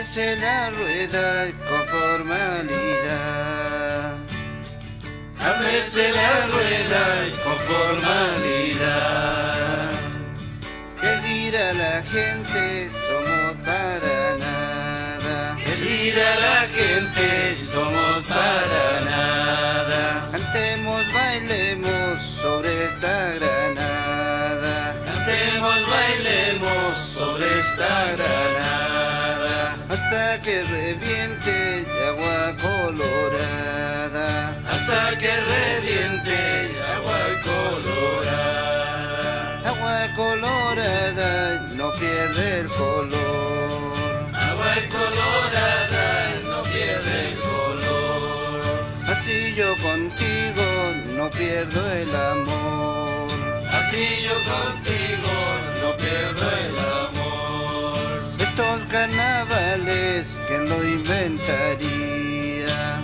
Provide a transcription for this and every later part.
Ábrese la rueda con formalidad. Ábrese la rueda con formalidad. ¿Qué dirá la gente? Somos para nada. ¿Qué dirá la gente? Somos para nada. Cantemos, bailemos sobre esta granada. Cantemos, bailemos sobre esta granada. Hasta que reviente de agua colorada. Hasta que reviente agua colorada. Agua colorada no pierde el color. Agua colorada no pierde el color. Así yo contigo no pierdo el amor. Así yo contigo no pierdo el amor. Estos carnavales, ¿quién lo inventaría?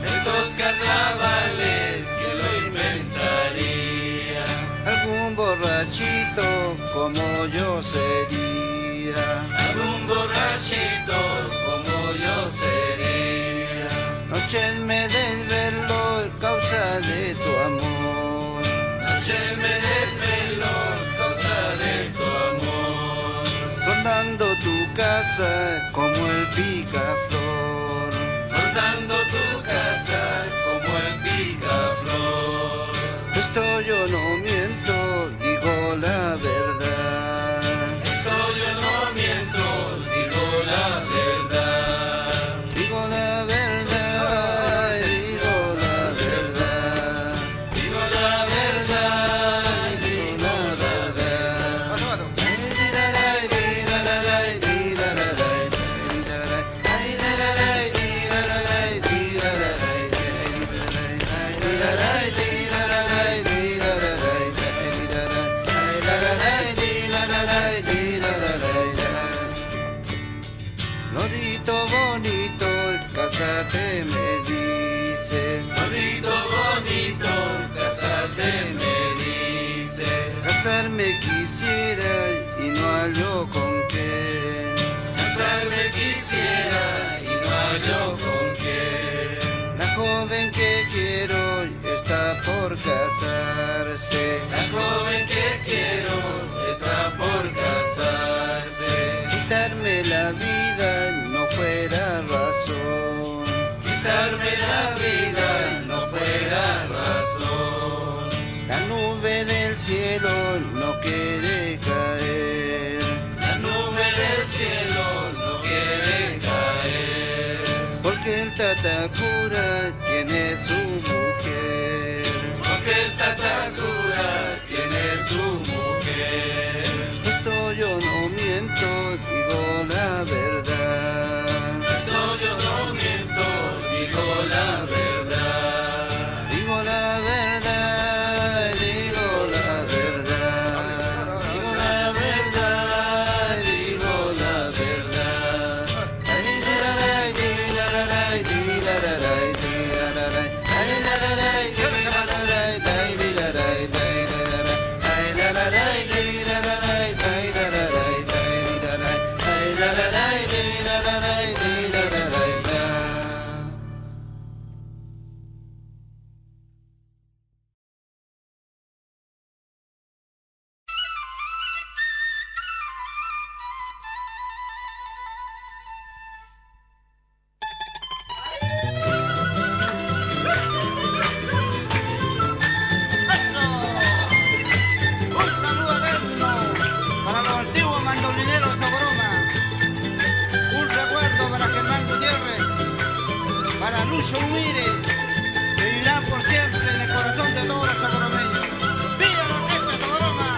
Estos carnavales, ¿quién lo inventaría? Algún borrachito como yo sería. Algún borrachito como yo sería. Noches me desvelo causa de tu amor. Noche me desvelo causa de tu amor. Rondando tu casa como el picaflor. Rondando tu casa como el picaflor. Esto yo no miento, digo la verdad. Esto yo no miento, digo la verdad. Digo la verdad, digo la verdad. Digo la verdad, digo la verdad. Lorito bonito, cásate me dice. Bonito, bonito, casate me dice. Casarme quisiera y no hallo con qué. Casarme quisiera y no hallo con qué. La joven que quiero está por casarse. La joven que quiero está por casarse. Quitarme la vida no fuera razón. Quitarme la vida no fuera razón. La nube del cielo no quiere caer. La nube del cielo no quiere caer. Porque el Tatacura tiene su mujer. Porque el Tatacura tiene su mujer. Esto yo no miento, digo la verdad. Esto yo no miento, digo la verdad. Digo la verdad, digo la verdad. Digo la verdad, digo la verdad. Ay, la, la, la, di, la, la, la, di, la, la, la, di, la, la, la. Ay, la, la, la, di, la, la, la, di, la, la, la, di, la, la, la. Ay, la, la, la, di, la, la, la, di, la, la, la, di, la, la. Ay, la, la, la, di, la, la, la, di, la, la, la, di. Un saludo eterno para los antiguos mandolineros de Socoroma. Un recuerdo para Germán Gutiérrez, para Lucho Humire, que vivirán por siempre en el corazón de todos los socoromeños. ¡Viva la orquesta de Socoroma!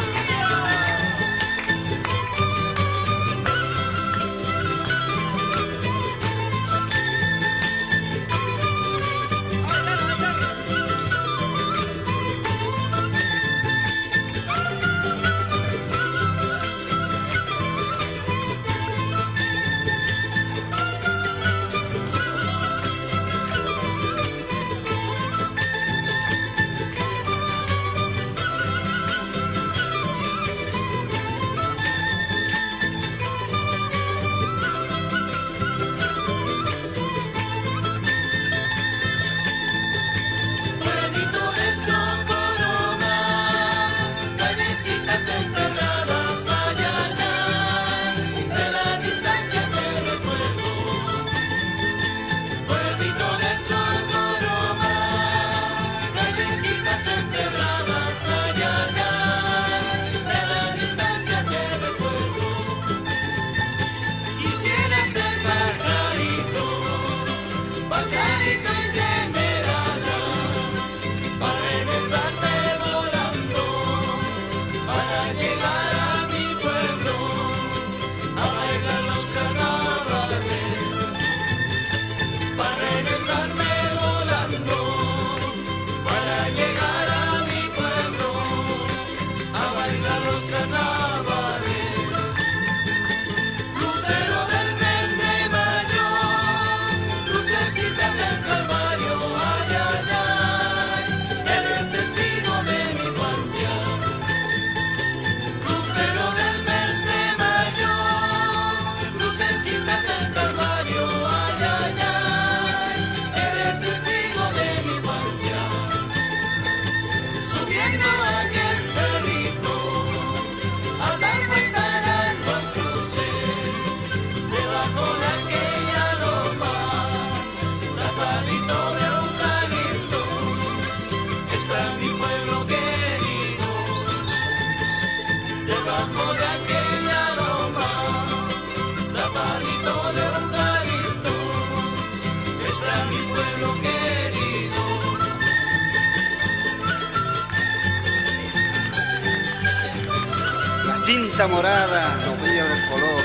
tinta morada no pierde el color,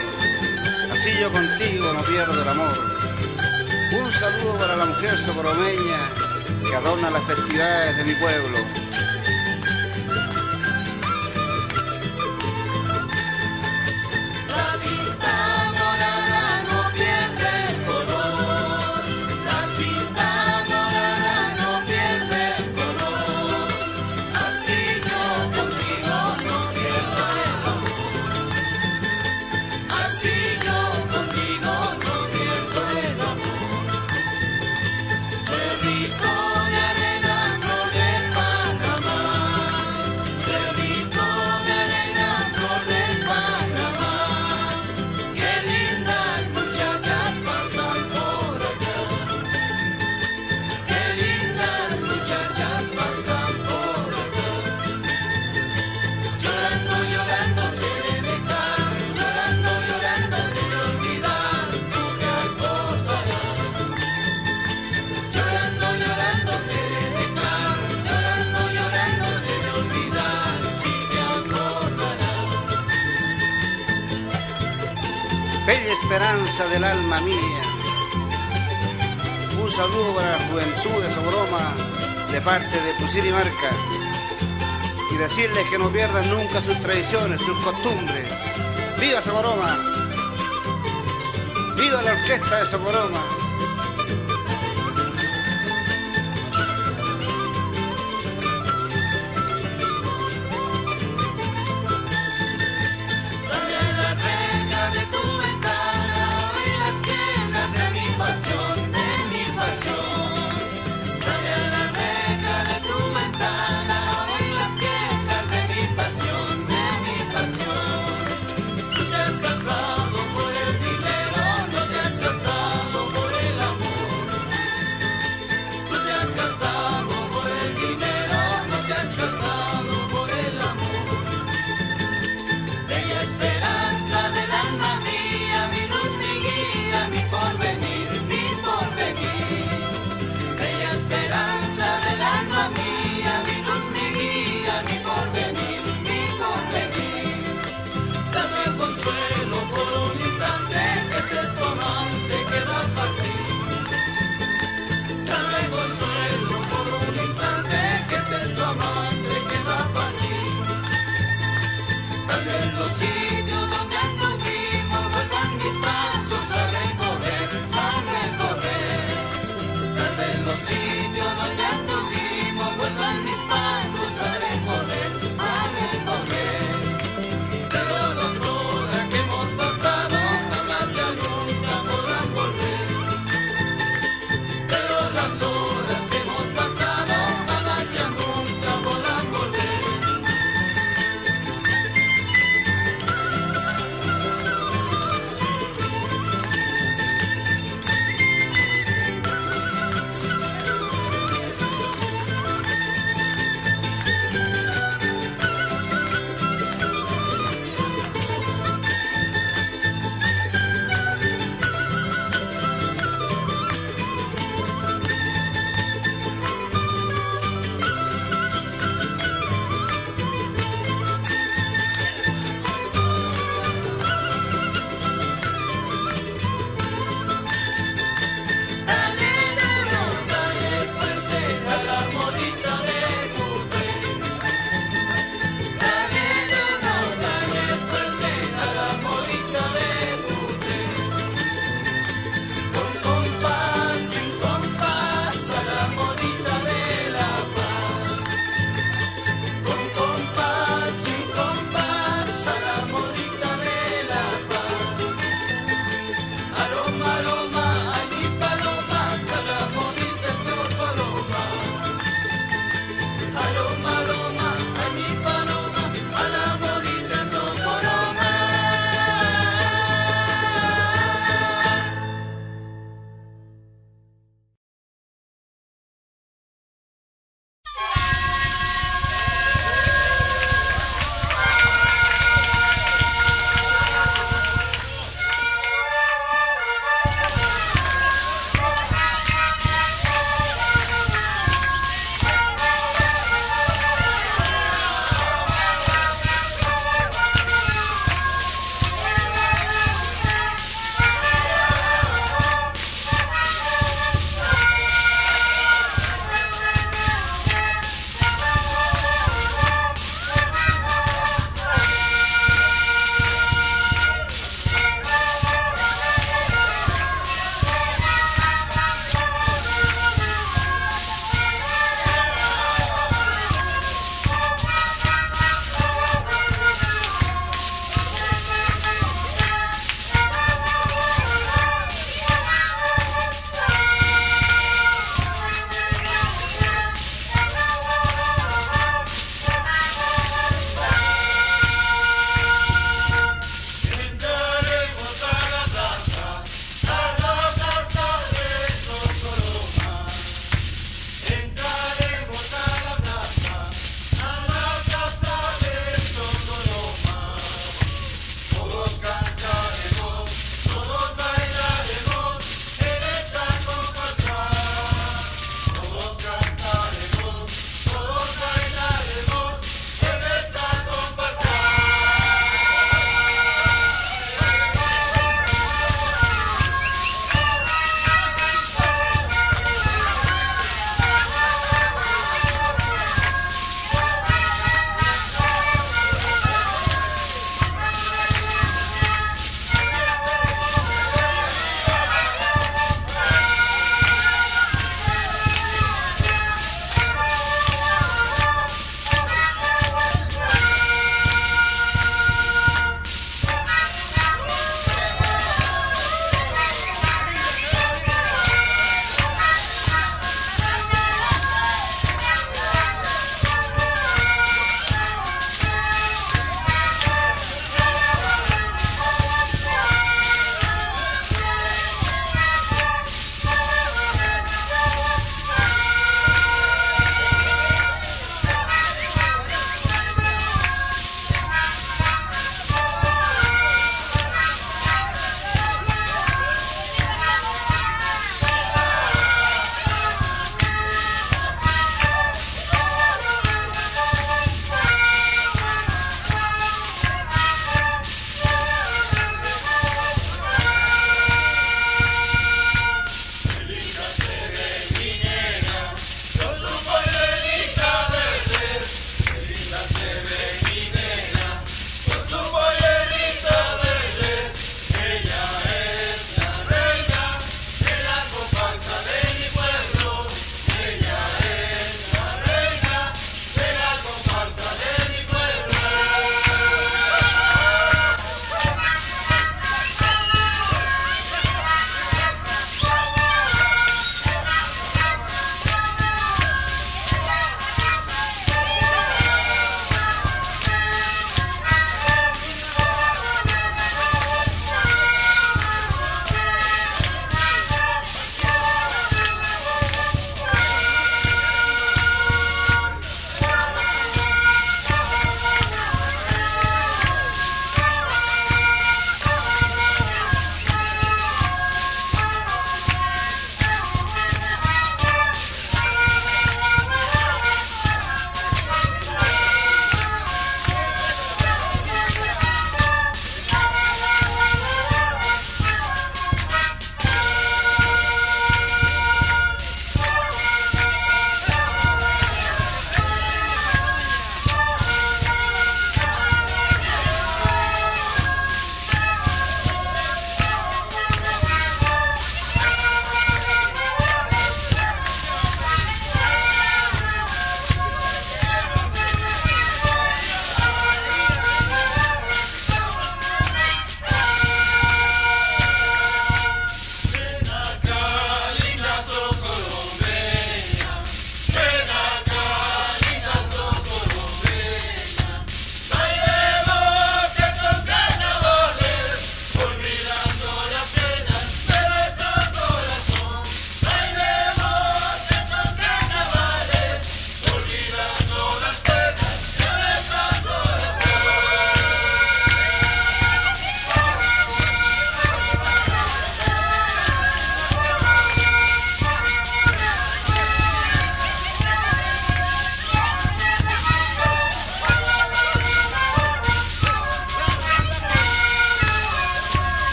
así yo contigo no pierdo el amor. Un saludo para la mujer socoromeña que adorna las festividades de mi pueblo. La cinta morada no pierde el color, la cinta morada no pierde el color, así yo contigo no pierdo el amor, así yo contigo no pierdo el amor. Cerrito de arena, flor de Panamá, cerrito de arena, flor de Panamá, qué lindas muchachas pasan por acá, qué lindas muchachas pasan por acá. Llorando, llorando te dejar, llorando, llorando te olvidar, no te acordarás. Llorando, llorando te dejar, llorando, llorando te olvidar, si te acordarás. Bella esperanza del alma mía, un saludo para la juventud de Socoroma de parte de Pusir y Marca, y decirles que no pierdan nunca sus tradiciones, sus costumbres. ¡Viva Socoroma! ¡Viva la orquesta de Socoroma! Sale a la reja de tu ventana, hoy las quiebras de mi pasión, de mi pasión. Sale a la reja de tu ventana, hoy las quiebras de mi pasión, de mi pasión. No te has casado por el dinero, no te has casado por el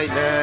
day, day.